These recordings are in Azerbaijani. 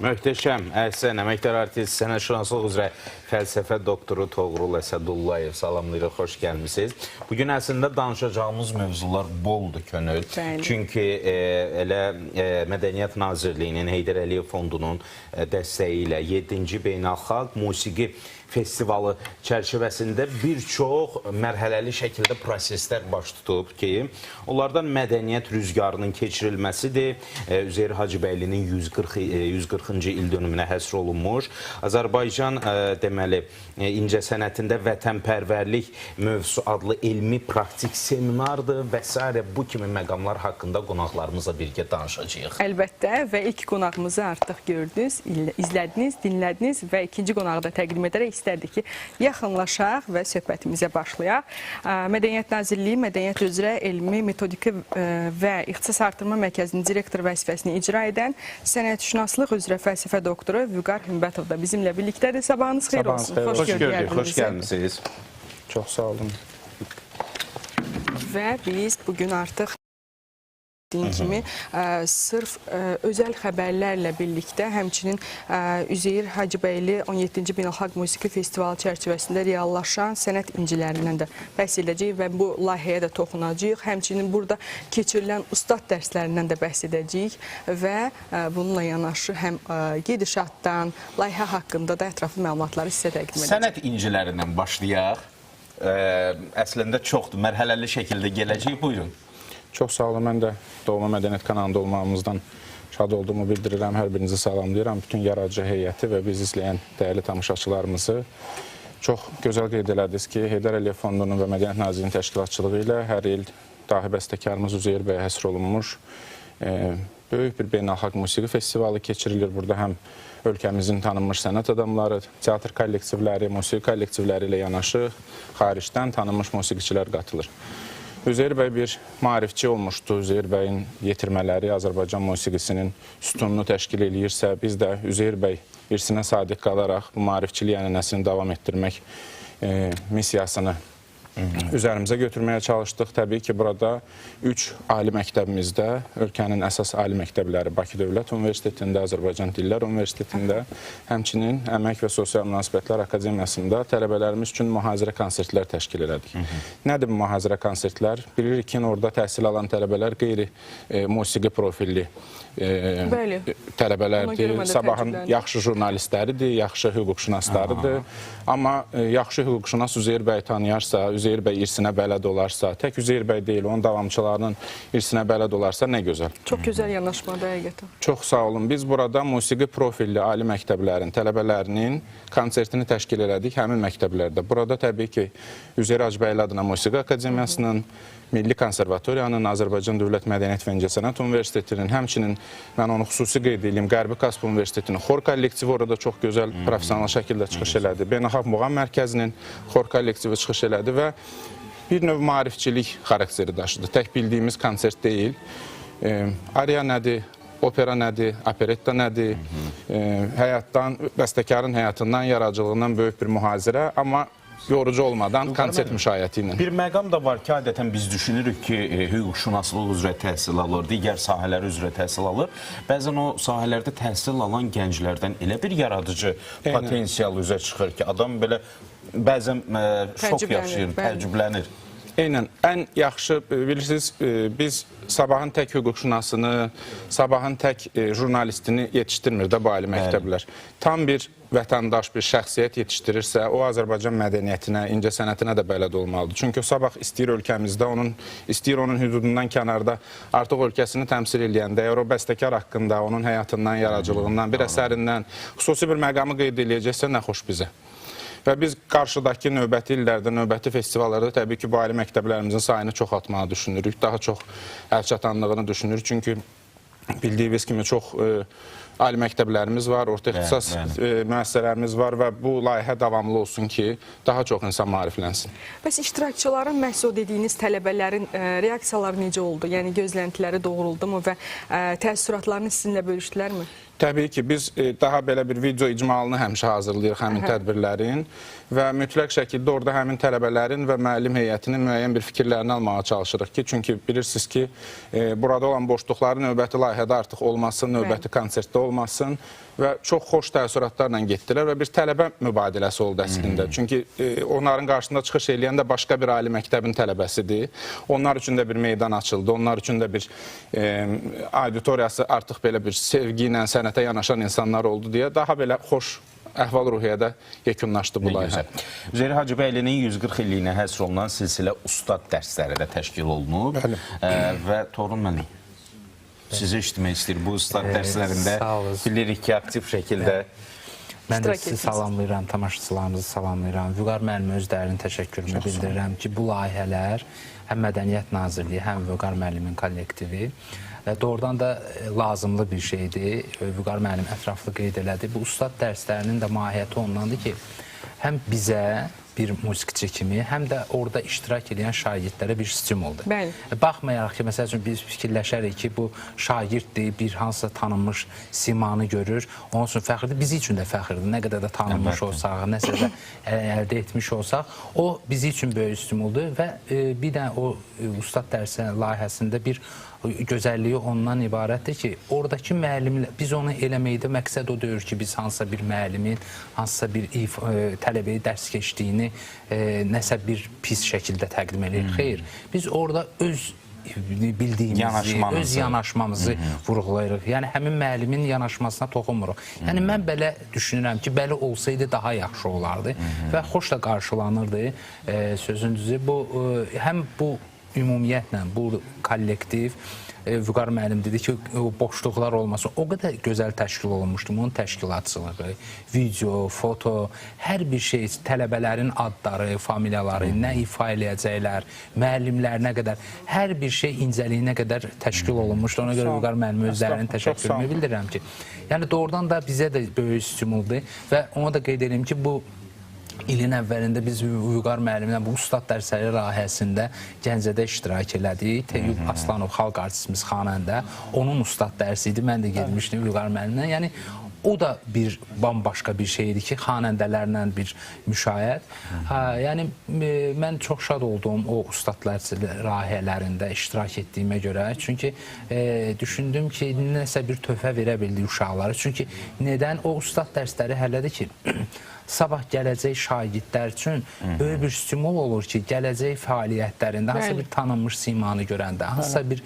Möhtəşəm, əhsən, əməkdar artist, sənətşünaslıq üzrə fəlsəfə doktoru Toğrul Əsədullayev, salamlayırıq, xoş gəlmişsiniz. Bugün əslində danışacağımız mövzular boldur könül. Çünki elə Mədəniyyət Nazirliyinin, Heydər Əliyev Fondunun dəstəyi ilə 7-ci Beynəlxalq Musiqi Festivalı çərçivəsində bir çox mərhələli şəkildə proseslər baş tutub ki, onlardan mədəniyyət rüzgarının keçirilməsidir. Üzeyir Hacıbəylinin 140-cı il dönümünə həsr olunmuş. Azərbaycan deməli, incəsənətində vətənpərvərlik mövzusu adlı elmi praktik seminardır və s. Bu kimi məqamlar haqqında qonaqlarımızla birgə danışacağıq. Əlbəttə və ilk qonağımızı artıq gördünüz, izlədiniz, dinlədiniz və ikinci qonağı da təqdim edərək istərdik ki, yaxınlaşaq və söhbətimizə başlayaq. Mədəniyyət Nazirliyi Mədəniyyət üzrə elmi, metodiki və ixtisas artırma mərkəzinin direktor vəzifəsini icra edən sənətşünaslıq üzrə fəlsəfə doktoru Vüqar Hümbətov da bizimlə birlikdədir. Sabahınız xeyir olsun. Xoş gördük, xoş gəlmişsiniz. Çox sağ olun. Və biz bugün artıq kimi sırf özəl xəbərlərlə birlikdə həmçinin Üzeyir Hacıbəyli 17-ci Beynəlxalq Musiqi Festivalı çərçivəsində reallaşan sənət incilərindən də bəhs edəcəyik və bu layihəyə də toxunacağıq. Həmçinin burada keçirilən ustad dərslərindən də bəhs edəcəyik və bununla yanaşı həm gedişatdan, layihə haqqında da ətraflı məlumatları sizə təqdim edəcəyik. Sənət incilərindən başlayaq. Əslində çoxdur, mərhələli şəkildə gələcək. Buyurun. Çox sağ olun. Mən də Doğma Mədəniyyət kanalında olmağımızdan şad olduğumu bildirirəm. Hər birinizi salamlayıram. Bütün yaradıcı heyəti və biz izləyən dəyərli tamaşaçılarımızı. Çox gözəl qeyd elədiniz ki, Heydər Əliyev Fondunun və Mədəniyyət Nazirliyinin təşkilatçılığı ilə hər il dahi bəstəkarımız Üzeyir bəyə həsr olunmuş böyük bir beynəlxalq musiqi festivalı keçirilir. Burada həm ölkəmizin tanınmış sənət adamları, teatr kollektivləri, musiqi kollektivləri ilə yanaşı xaricdən tanınmış musiqiçilər qatılır. Üzeyir bəy bir maarifçi olmuşdu. Üzeyir bəyin yetirmələri Azərbaycan musiqisinin sütununu təşkil edirsə, biz də Üzeyir bəy irsinə sadiq qalaraq bu maarifçilik ənənəsini davam etdirmək missiyasını üzərimizə götürməyə çalışdıq. Təbii ki, burada 3 ali məktəbimizdə, ölkənin əsas ali məktəbləri Bakı Dövlət Universitetində, Azərbaycan Dillər Universitetində, həmçinin Əmək və Sosial Münasibətlər Akademiyasında tələbələrimiz üçün mühazirə konsertlər təşkil elədik. Nədir bu mühazirə konsertlər? Bilirik ki, orada təhsil alan tələbələr qeyri-musiqi profilli tələbələrdir, sabahın yaxşı jurnalistləridir, yaxşı hüquqşünaslarıdır. Amma yaxşı hüquqşünas Üzeyir bəy tanıyarsa, Üzeyir bəy irsinə bələd olarsa, tək Üzeyir bəy deyil, onun davamçılarının irsinə bələd olarsa nə gözəl. Çox gözəl yanaşmadır, həqiqətən. Çox sağ olun. Biz burada musiqi profilli ali məktəblərin, tələbələrinin konsertini təşkil elədik həmin məktəblərdə. Burada təbii ki, Üzeyir Hacıbəyli adına Musiqi Akademiyasının, Milli Konservatoriyanın, Azərbaycan Dövlət Mədəniyyət və İncəsənət Universitetinin, həmçinin mən onu xüsusi qeyd edeyim, Qərbi Kasp Universitetinin xor kollektivi orada çox gözəl profesional şəkildə çıxış elədi. Beynəlxalq Muğam Mərkəzinin xor kollektivi çıxış elədi və bir növ maarifçilik xarakteri daşıdı. Tək bildiyimiz konsert deyil. Aria nədir? Opera nədir, operetta nədir, həyatdan, bəstəkarın həyatından, yaradıcılığından böyük bir mühazirə, amma yorucu olmadan konsert müşayiəti ilə. Bir məqam da var ki, adətən biz düşünürük ki, hüquqşünaslıq üzrə təhsil alır, digər sahələr üzrə təhsil alır. Bəzən o sahələrdə təhsil alan gənclərdən elə bir yaradıcı potensial üzə çıxır ki, adam belə bəzən şok yaşayır, təəccüblənir. Eynən, ən yaxşı, bilirsiniz, biz sabahın tək hüquqşünasını, sabahın tək jurnalistini yetişdirmir də bu ali məktəblər. Tam bir vətəndaş, bir şəxsiyyət yetişdirirsə, o Azərbaycan mədəniyyətinə, incəsənətinə də bələd olmalıdır. Çünki o sabah istəyir ölkəmizdə, istəyir onun hüdudundan kənarda artıq ölkəsini təmsil eləyəndə, əgər o bəstəkar haqqında, onun həyatından, yaradıcılığından, bir əsərindən xüsusi bir məqamı qeyd eləyəcəksə, nə xoş bizə. Və biz qarşıdakı növbəti illərdə, növbəti festivallarda təbii ki, bu ali məktəblərimizin sayını çoxaltmağı düşünürük, daha çox əlçatanlığını düşünürük. Çünki bildiyiniz kimi çox ali məktəblərimiz var, orta ixtisas müəssisələrimiz var və bu layihə davamlı olsun ki, daha çox insan maariflənsin. Bəs iştirakçıların məhz o dediyiniz tələbələrin reaksiyaları necə oldu? Yəni gözləntiləri doğruldu mu və təəssüratlarını sizinlə bölüşdülərmi? Təbii ki, biz daha belə bir video icmalını həmişə hazırlayırıq həmin tədbirlərin və mütləq şəkildə orada həmin tələbələrin və müəllim heyətinin müəyyən bir fikirlərini almağa çalışırıq ki, çünki bilirsiniz ki, burada olan boşluqların növbəti layihədə artıq olması, növbəti konsertdə olmasın və çox xoş təəssüratlarla getdilər və bir tələbə mübadiləsi oldu əslində. Çünki onların qarşısında çıxış eləyən də başqa bir ali məktəbin tələbəsidir. Onlar üçün də bir meydan açıldı. Onlar üçün də bir auditoriyası artıq belə bir sevgi ilə sənətə yanaşan insanlar oldu deyə daha belə xoş əhval-ruhiyyədə yekunlaşdı bu layihə. Üzeyir Hacıbəylinin 140 illiyinə həsr olunan silsilə ustad dərsləri də təşkil olunub və Toğrul müəllim, sizi eşitmək istəyir. Bu ustad dərslərində bilirik ki, aktiv şəkildə mən də sizi salamlayıram, tamaşaçılarımızı salamlayıram. Vüqar müəllimə özlərinin təşəkkürümü bildirirəm ki, bu layihələr həm Mədəniyyət Nazirliyi, həm Vüqar müəllimin kollektivi doğrudan da lazımlı bir şeydir. Vüqar müəllim ətraflı qeyd elədi. Bu ustad dərslərinin də mahiyyəti ondandır ki, həm bizə bir musiqiçi kimi, həm də orada iştirak edən şagirdlərə bir stimuldur. Baxmayaraq ki, məsəl üçün biz fikirləşərik ki, bu şagirddir, bir hansısa tanınmış simanı görür, onun üçün fəxirdir, bizi üçün də fəxirdir. Nə qədər də tanınmış olsaq, nəsə də əldə etmiş olsaq, o bizi üçün böyük stimuldur və bir də o ustad dərsi layihəsində bir gözəlliyi ondan ibarətdir ki, oradakı müəllimlər, biz onu eləməkdə məqsəd o deyir ki, biz hansısa bir müəllimin, hansısa bir tələbəyə dərs keçdiyini nəsə bir pis şəkildə təqdim edirik. Xeyr, biz orada öz bildiyimizi, öz yanaşmamızı vurğulayırıq. Yəni, həmin müəllimin yanaşmasına toxunmuruq. Yəni, mən belə düşünürəm ki, belə olsaydı daha yaxşı olardı və xoş da qarşılanırdı sözünüzü. Həm bu ümumiyyətlə, bu kollektiv, Vüqar müəllim dedi ki, boşluqlar olmasın. O qədər gözəl təşkil olunmuşdu. Bunun təşkilatçılığı, video, foto, hər bir şey, tələbələrin adları, familiyaları, nə ifa eləyəcəklər, müəllimlər nə qədər, hər bir şey incəliyinə qədər təşkil olunmuşdu. Ona görə Vüqar müəllim özlərinin təşəkkürümü bildirirəm ki, yəni doğrudan da bizə də böyük stimuldur və ona da qeyd edeyim ki, bu İlin əvvəlində biz Vüqar müəllimlə bu ustad dərsləri layihəsində Gəncədə iştirak elədik. Teyyub Aslanov, xalq artistimiz, xanəndə. Onun ustad dərsi idi. Mən də gedmişdim Vüqar müəllimlə. Yəni, o da bir bambaşqa bir şeydir ki, xanəndələrlə bir müşahiət. Yəni, mən çox şad oldum o ustad layihələrində iştirak etdiyimə görə. Çünki düşündüm ki, nəsə bir töhfə verə bildik uşaqlara. Çünki nədən? O ustad dərsləri hələdir ki, sabah gələcək şagirdlər üçün böyük bir stimul olur ki, gələcək fəaliyyətlərində hansısa bir tanınmış simanı görəndə, hansısa bir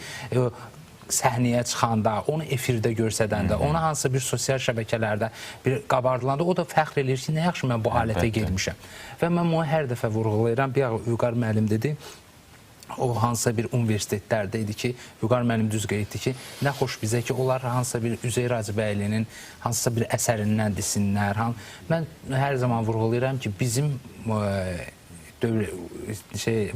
səhnəyə çıxanda, onu efirdə görsədəndə, onu hansısa bir sosial şəbəkələrdə bir qabardılanda, o da fəxr edir ki, nə yaxşı mən bu alətə getmişəm. Və mən bunu hər dəfə vurğulayıram. Bir Vüqar müəllim dedi, o hansısa bir universitetlərdə idi ki, Vüqar müəllim düz qeyddir ki, nə xoş bizə ki, onlar hansısa bir Üzeyir Hacıbəylinin hansısa bir əsərindən desinlər. Mən hər zaman vurğulayıram ki, bizim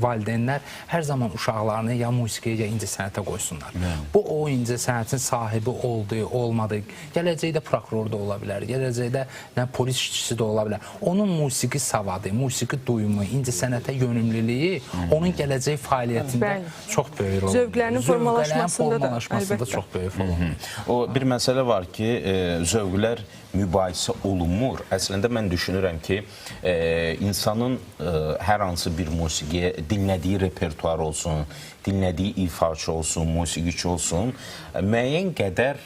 valideynlər hər zaman uşaqlarını ya musiqiyə, ya incəsənətə qoysunlar. Bu, o incəsənətin sahibi oldu, olmadı. Gələcəkdə prokuror da ola bilər, gələcəkdə polis işçisi də ola bilər. Onun musiqi savadı, musiqi duyumu, incəsənətə yönümlülüyü onun gələcək fəaliyyətində çox böyük olur. Zövqlərinin formalaşmasında çox böyük olur. O bir məsələ var ki, zövqlər mübahisə olunmur. Əslində mən düşünürəm ki, insanın hər hansı bir musiqiyə dinlədiyi repertuar olsun, dinlədiyi ifaçı olsun, musiqiçi olsun, müəyyən qədər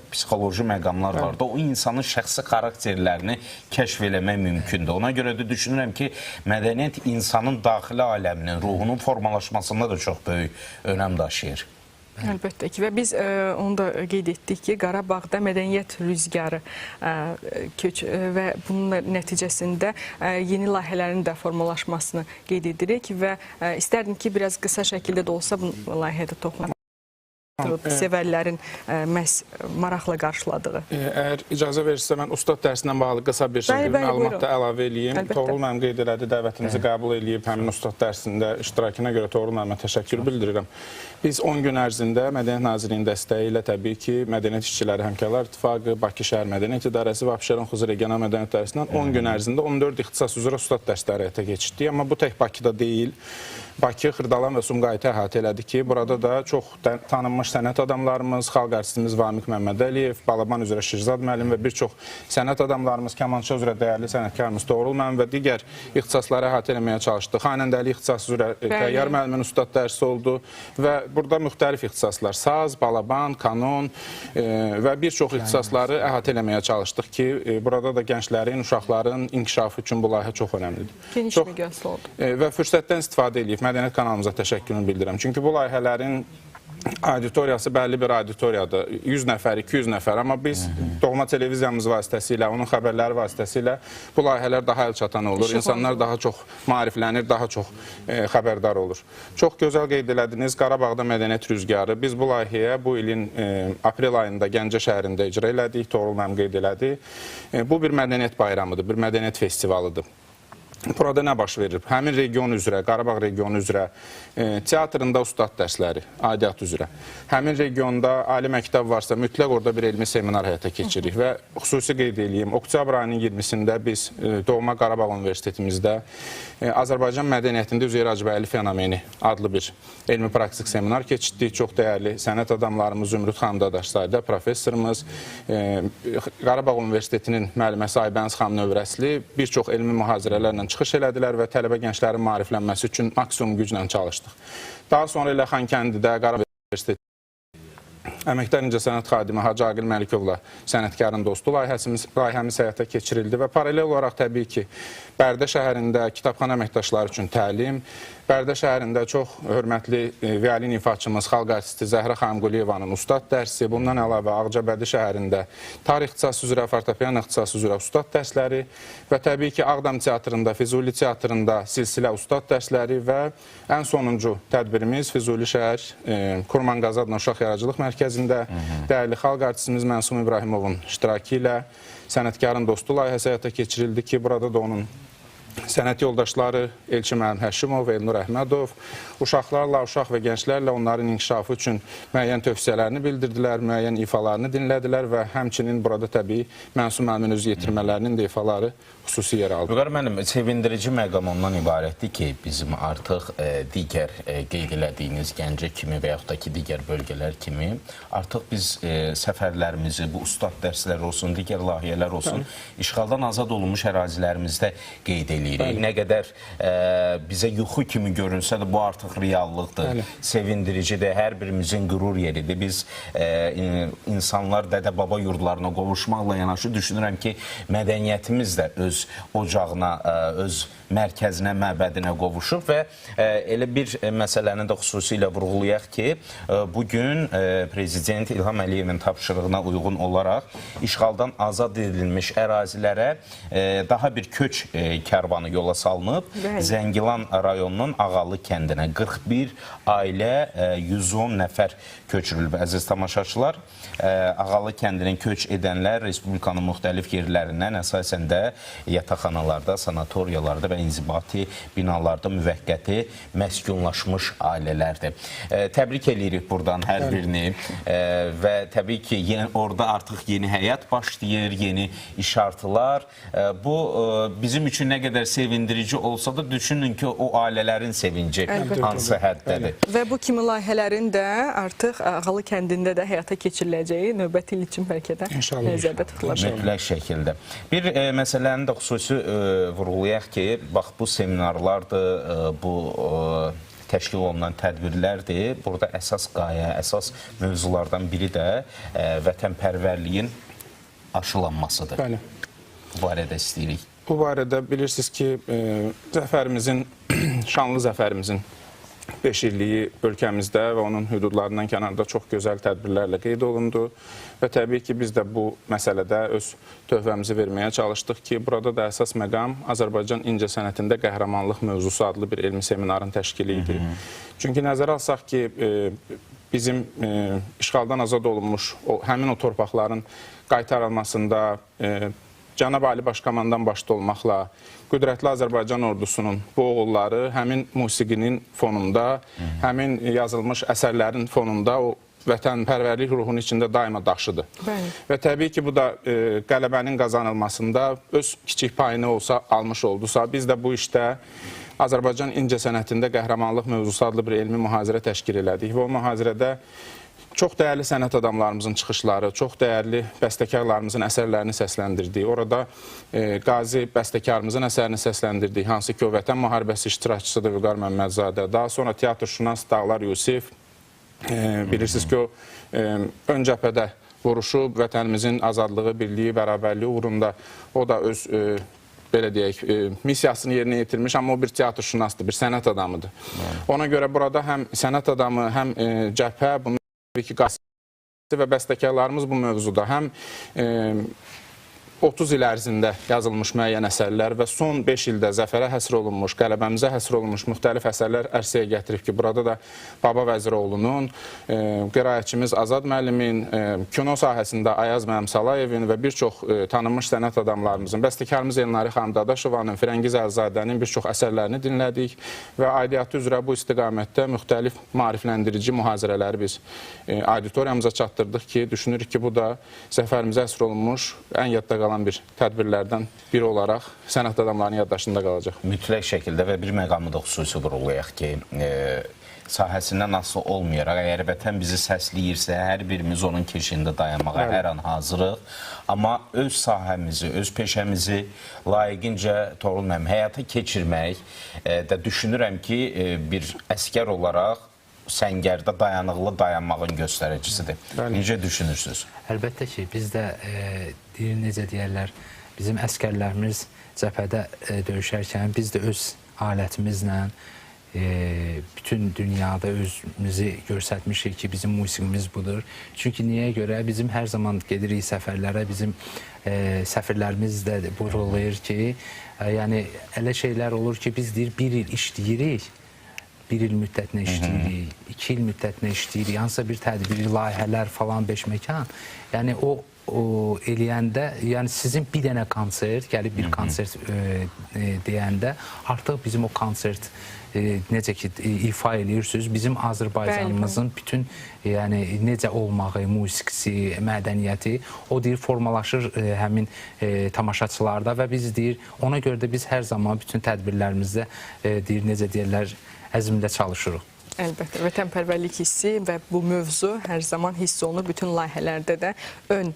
psixoloji məqamlar var da, o insanın şəxsi xarakterlərini kəşf eləmək mümkündür. Ona görə də düşünürəm ki, mədəniyyət insanın daxili aləminin, ruhunun formalaşmasında da çox böyük önəm daşıyır. Əlbəttə ki, və biz onu da qeyd etdik ki, Qarabağda mədəniyyət rüzgarı köç və bunun nəticəsində yeni layihələrin də formalaşmasını qeyd edirik və istərdim ki, biraz qısa şəkildə də olsa bu layihədə toxunaq. Sevərlərin məhz maraqla qarşıladığı. Əgər icazə verirsə, mən ustad dərsindən bağlı qısa bir məlumat da əlavə edeyim. Toğrul müəllim qeyd elədi, dəvətimizi qəbul edib, həmin ustad dərsində iştirakına görə Toğrul müəllimə təşəkkür bildirirəm. Biz 10 gün ərzində Mədəniyyət Nazirliyinin dəstəyi ilə təbii ki, Mədəniyyət İşçiləri Həmkarlar İttifaqı, Bakı şəhər Mədəniyyət İdarəsi və Abşeron Xuzur Regional Mədəniyyət İdarəsindən 10 gün ərzində 14 ixtisas üzrə ustad dərsləri həyata keçirdik. Amma bu tək Bakıda deyil. Bakı, Xırdalan və Sumqayıtı əhatə elədi ki, burada da çox tanınmış tanınmış sənət adamlarımız, xalq artistimiz Vamiq Məmmədəliyev, balaban üzrə Şirzad müəllim və bir çox sənət adamlarımız, kamança üzrə dəyərli sənətkarımız Toğrul müəllim və digər ixtisasları əhatə eləməyə çalışdıq. Xanəndəlik ixtisası üzrə Təyyar müəllimin ustad dərsi oldu və burada müxtəlif ixtisaslar, saz, balaban, kanon və bir çox ixtisasları əhatə eləməyə çalışdıq ki, burada da gənclərin, uşaqların inkişafı üçün bu layihə çox önəmlidir. Geniş miqyaslı oldu. Və fürsətdən istifadə edib Mədəniyyət kanalımıza təşəkkürümü bildirirəm. Çünki bu layihələrin auditoriyası bəlli bir auditoriyadır. 100 nəfər, 200 nəfər. Amma biz doğma televiziyamız vasitəsilə, onun xəbərləri vasitəsilə bu layihələr daha əlçatan olur. İnsanlar daha çox maariflənir, daha çox xəbərdar olur. Çox gözəl qeyd elədiniz. Qarabağda mədəniyyət rüzgarı. Biz bu layihəyə bu ilin aprel ayında Gəncə şəhərində icra elədik. Toğrul müəllim qeyd elədi. Bu bir mədəniyyət bayramıdır, bir mədəniyyət festivalıdır. Burada nə baş verir? Həmin region üzrə, Qarabağ regionu üzrə teatrında ustad dərsləri, aidiyyat üzrə. Həmin regionda ali məktəb varsa, mütləq orada bir elmi seminar həyata keçirik və xüsusi qeyd edeyim, oktyabr ayının 20-sində biz Doğma Qarabağ Universitetimizdə Azərbaycan mədəniyyətində Üzeyir Hacıbəyli fenomeni adlı bir elmi praktik seminar keçirdik. Çox dəyərli sənət adamlarımız Zümrüd xanım Dadaşzaddə, professorumuz, Qarabağ Universitetinin müəlliməsi Aybəniz xanım Növrəsli bir çox elmi mühazirələrlə çıxış elədilər və tələbə gənclərin maariflənməsi üçün maksimum güclə çalışdıq. Daha sonra elə Xankəndidə Qarabağ Universiteti Əməkdar İncəsənət xadimi Hacı Aqil Məlikovla sənətkarın dostu layihəmiz həyata keçirildi və paralel olaraq təbii ki, Bərdə şəhərində kitabxana əməkdaşları üçün təlim, Bərdə şəhərində çox hörmətli violin ifaçımız, xalq artisti Zəhra Xanquliyevanın ustad dərsi, bundan əlavə Ağcabədi şəhərində tarix ixtisası üzrə, fortepiano ixtisası üzrə ustad dərsləri və təbii ki, Ağdam teatrında, Füzuli teatrında silsilə ustad dərsləri və ən sonuncu tədbirimiz Füzuli şəhər Kurmanqazı adına Uşaq Yaradıcılıq Mərkəzində dəyərli xalq artistimiz Məsum İbrahimovun iştirakı ilə sənətkarın dostu layihəsi həyata keçirildi ki, burada da onun sənət yoldaşları Elçi müəllim Həşimov, Elnur Əhmədov uşaqlarla, uşaq və gənclərlə onların inkişafı üçün müəyyən tövsiyələrini bildirdilər, müəyyən ifalarını dinlədilər və həmçinin burada təbii Məsum müəllimin öz yetirmələrinin də ifaları xüsusi yer aldı. Vüqar müəllim, sevindirici məqam ondan ibarətdir ki, bizim artıq digər qeyd elədiyiniz Gəncə kimi və yaxud da ki, digər bölgələr kimi artıq biz səfərlərimizi, bu ustad dərsləri olsun, digər layihələr olsun, işğaldan azad olunmuş ərazilərimizdə qeyd eləyirik. Nə qədər bizə yuxu kimi görünsə də bu artıq reallıqdır, sevindiricidir, hər birimizin qürur yeridir. Biz insanlar dədə-baba yurdlarına qovuşmaqla yanaşı düşünürəm ki, mədəniyyətimiz də öz ocağına, öz mərkəzinə, məbədinə qovuşub və elə bir məsələni də xüsusilə vurğulayaq ki, bugün Prezident İlham Əliyevin tapşırığına uyğun olaraq işğaldan azad edilmiş ərazilərə daha bir köç kərvanı yola salınıb. Zəngilan rayonunun Ağalı kəndinə 41 ailə, 110 nəfər köçürülüb. Əziz tamaşaçılar, Ağalı kəndinin köç edənlər Respublikanın müxtəlif yerlərindən əsasən də yataqxanalarda, sanatoriyalarda və inzibati binalarda müvəqqəti məskunlaşmış ailələrdir. Təbrik edirik buradan hər birini və təbii ki, orada artıq yeni həyat başlayır, yeni işartılar. Bu, bizim üçün nə qədər sevindirici olsa da düşünün ki, o ailələrin sevinci hansı həddədir. Və bu kimi layihələrin də artıq Ağalı kəndində də həyata keçiriləcəyi növbəti il üçün bəlkə də nəzərdə tutulacaq. Mütləq şəkildə. Bir məsələni də xüsusi vurğulayaq ki, bax bu seminarlardır, bu təşkil olunan tədbirlərdir. Burada əsas qayə, əsas mövzulardan biri də vətənpərvərliyin aşılanmasıdır. Bəli. Bu barədə istəyirik. Bu barədə bilirsiniz ki, zəfərimizin, şanlı zəfərimizin 5 illiyi ölkəmizdə və onun hüdudlarından kənarda çox gözəl tədbirlərlə qeyd olundu və təbii ki, biz də bu məsələdə öz töhfəmizi verməyə çalışdıq ki, burada da əsas məqam Azərbaycan incəsənətində qəhrəmanlıq mövzusu adlı bir elmi seminarın təşkili idi. Çünki nəzərə alsaq ki, bizim işğaldan azad olunmuş həmin o torpaqların qaytarılmasında Cənab Ali Başkomandan başda olmaqla qüdrətli Azərbaycan ordusunun bu oğulları həmin musiqinin fonunda, həmin yazılmış əsərlərin fonunda o vətənpərvərlik ruhunun içində daima daşıdır. Və təbii ki, bu da qələbənin qazanılmasında öz kiçik payını olsa almış oldusa, biz də bu işdə Azərbaycan incəsənətində qəhrəmanlıq mövzusu adlı bir elmi mühazirə təşkil elədik və o mühazirədə çox dəyərli sənət adamlarımızın çıxışları, çox dəyərli bəstəkarlarımızın əsərlərini səsləndirdik. Orada qazi bəstəkarımızın əsərini səsləndirdik, hansı ki, o Vətən müharibəsi iştirakçısıdır Vüqar Məmmədzadə. Daha sonra teatrşünas Dağlar Yusif, bilirsiniz ki, o ön cəbhədə vuruşub, vətənimizin azadlığı, birliyi, bərabərliyi uğrunda o da öz belə deyək, missiyasını yerinə yetirmiş, amma o bir teatrşünasdır, bir sənət adamıdır. Ona görə burada həm sənət adamı, həm cəbhə, bunun ki, qasidi və bəstəkarlarımız bu mövzuda həm 30 il ərzində yazılmış müəyyən əsərlər və son 5 ildə zəfərə həsr olunmuş, qələbəmizə həsr olunmuş müxtəlif əsərlər ərsəyə gətirib ki, burada da Baba Vəziroğlunun, qiraətçimiz Azad müəllimin, kino sahəsində Ayaz Məmsalayevin və bir çox tanınmış sənət adamlarımızın, bəstəkarımız Elnari xanım Dadaşovanın, Firəngiz Əlzadənin bir çox əsərlərini dinlədik və aidiyyatı üzrə bu istiqamətdə müxtəlif maarifləndirici mühazirələri biz auditoriyamıza çatdırdıq ki, düşünürük ki, bu da zəfərimizə həsr olunmuş ən yadda qalan bir tədbirlərdən biri olaraq sənət adamlarının yaddaşında qalacaq. Mütləq şəkildə və bir məqamı da xüsusi vurğulayaq ki, sahəsindən asılı olmayaraq, əgər vətən bizi səsləyirsə, hər birimiz onun keşiyində dayanmağa hər an hazırıq. Amma öz sahəmizi, öz peşəmizi layiqincə həyata keçirmək də düşünürəm ki, bir əskər olaraq səngərdə dayanıqlı dayanmağın göstəricisidir. Necə düşünürsünüz? Əlbəttə ki, biz də necə deyərlər, bizim əskərlərimiz cəbhədə döyüşərkən biz də öz alətimizlə bütün dünyada özümüzü göstərmişik ki, bizim musiqimiz budur. Çünki niyə görə? Bizim hər zaman gedirik səfərlərə, bizim səfirlərimiz də vurğulayır ki, yəni elə şeylər olur ki, biz deyir, bir il işləyirik, bir il müddətinə işləyirik, 2 il müddətinə işləyirik, hansısa bir tədbiri, layihələr falan, 5 məkan. Yəni o eləyəndə, yəni sizin bir dənə konsert, gəlib bir konsert deyəndə, artıq bizim o konsert necə ki ifa edirsiniz, bizim Azərbaycanımızın bütün yəni necə olmağı, musiqisi, mədəniyyəti o deyir formalaşır həmin tamaşaçılarda və biz deyir ona görə də biz hər zaman bütün tədbirlərimizdə deyir necə deyirlər əzmlə çalışırıq. Əlbəttə, vətənpərvərlik hissi və bu mövzu hər zaman hiss olunur. Bütün layihələrdə də ön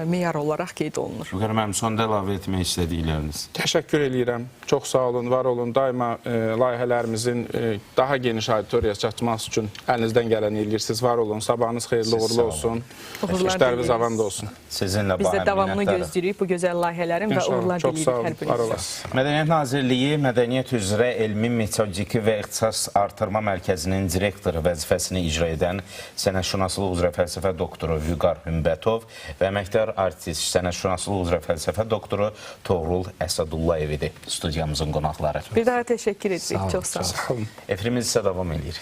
meyar olaraq qeyd olunur. Vüqar müəllim, sonda əlavə etmək istədikləriniz. Təşəkkür edirəm. Çox sağ olun, var olun. Daima layihələrimizin daha geniş auditoriyaya çatması üçün əlinizdən gələni eləyirsiniz. Var olun. Sabahınız xeyirli, uğurlu olsun. İşləriniz avanda olsun. Sizinlə biz də davamını gözləyirik bu gözəl layihələrin və uğurlar diliyirik hər birinizə. Mədəniyyət Nazirliyi Mədəniyyət üzrə elmi, metodiki və ixtisas artırma mərkəzinin direktoru vəzifəsini icra edən sənətşünaslıq üzrə fəlsəfə doktoru Vüqar Hümbətov və əməkdar artist sənətşünaslıq üzrə fəlsəfə doktoru Toğrul Əsədullayev idi studiyamızın qonaqları. Bir daha təşəkkür edirik. Çox sağ olun. Efirimiz isə davam edir.